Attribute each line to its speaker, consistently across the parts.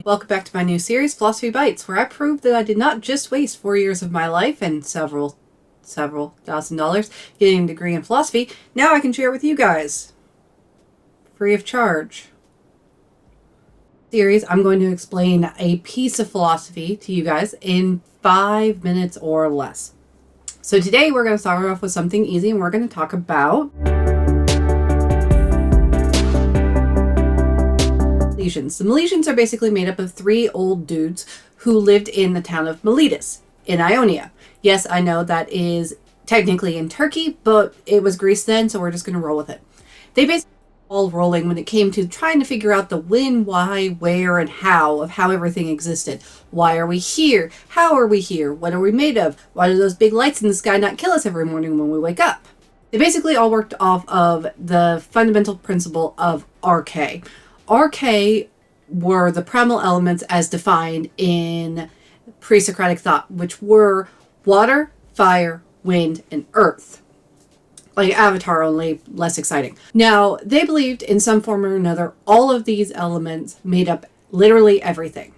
Speaker 1: Welcome back to my new series, Philosophy Bites, where I prove that I did not just waste 4 years of my life and several $1,000 getting a degree in philosophy. Now I can share it with you guys. Free of charge. Series, I'm going to explain a piece of philosophy to you guys in 5 minutes or less. So today we're going to start off with something easy, and we're going to talk about Lesions. The Lesions are basically made up of 3 old dudes who lived in the town of Miletus in Ionia. Yes, I know that is technically in Turkey, but it was Greece then, so we're just going to roll with it. They basically were all rolling when it came to trying to figure out the when, why, where, and how of how everything existed. Why are we here? How are we here? What are we made of? Why do those big lights in the sky not kill us every morning when we wake up? They basically all worked off of the fundamental principle of arche. Arche were the primal elements as defined in pre-Socratic thought, which were water, fire, wind, and earth. Like Avatar, only less exciting. Now, they believed in some form or another all of these elements made up literally everything.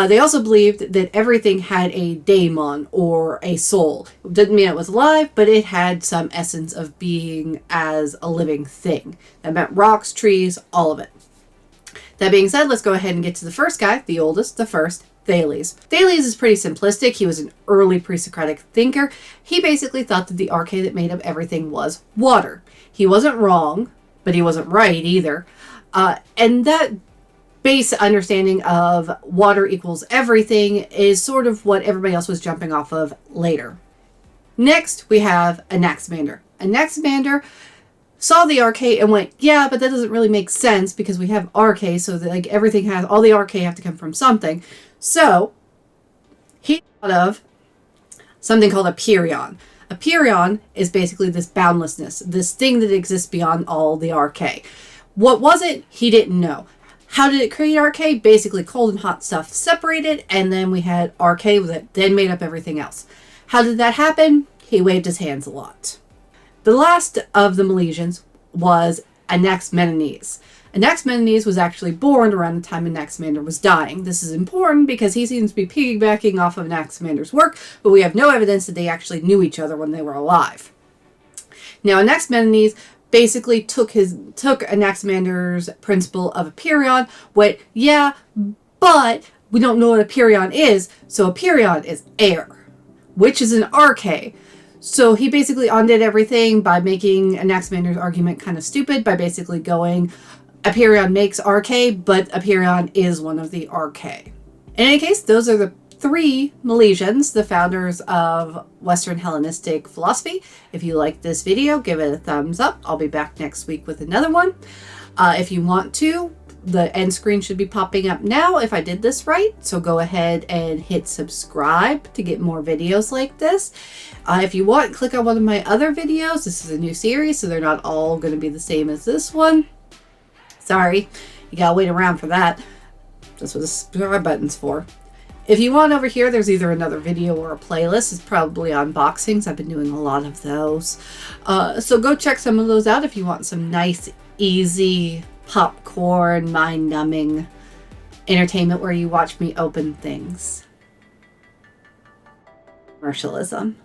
Speaker 1: They also believed that everything had a daemon or a soul. It didn't mean it was alive, but it had some essence of being as a living thing. That meant rocks, trees, all of it. That being said, let's go ahead and get to the first guy, the oldest, the first, Thales. Thales is pretty simplistic. He was an early pre-Socratic thinker. He basically thought that the arche that made up everything was water. He wasn't wrong, but he wasn't right either. And that base understanding of water equals everything is sort of what everybody else was jumping off of later. Next, we have Anaximander. Anaximander saw the arche and went, yeah, but that doesn't really make sense because we have arche, so that like everything has, all the arche have to come from something. So he thought of something called a perion. A perion is basically this boundlessness, this thing that exists beyond all the arche. What was it? He didn't know. How did it create arche? Basically cold and hot stuff separated, and then we had arche that then made up everything else. How did that happen? He waved his hands a lot. The last of the Milesians was Anaximenes. Anaximenes was actually born around the time Anaximander was dying. This is important because he seems to be piggybacking off of Anaximander's work, but we have no evidence that they actually knew each other when they were alive. Now, Anaximenes basically took Anaximander's principle of a perion, went, yeah, but we don't know what a perion is, so a perion is air, which is an arche. So he basically undid everything by making Anaximander's argument kind of stupid by basically going, a perion makes arche, but a perion is one of the arche. In any case, those are the 3 Milesians, the founders of Western Hellenistic philosophy. If you like this video, give it a thumbs up. I'll be back next week with another one. If you want to, the end screen should be popping up now if I did this right. So go ahead and hit subscribe to get more videos like this. If you want, click on one of my other videos. This is a new series, so they're not all going to be the same as this one. Sorry, you gotta wait around for that. That's what the subscribe button's for. If you want over here, there's either another video or a playlist. It's probably unboxings. I've been doing a lot of those. So go check some of those out if you want some nice, easy, popcorn, mind-numbing entertainment where you watch me open things. Commercialism.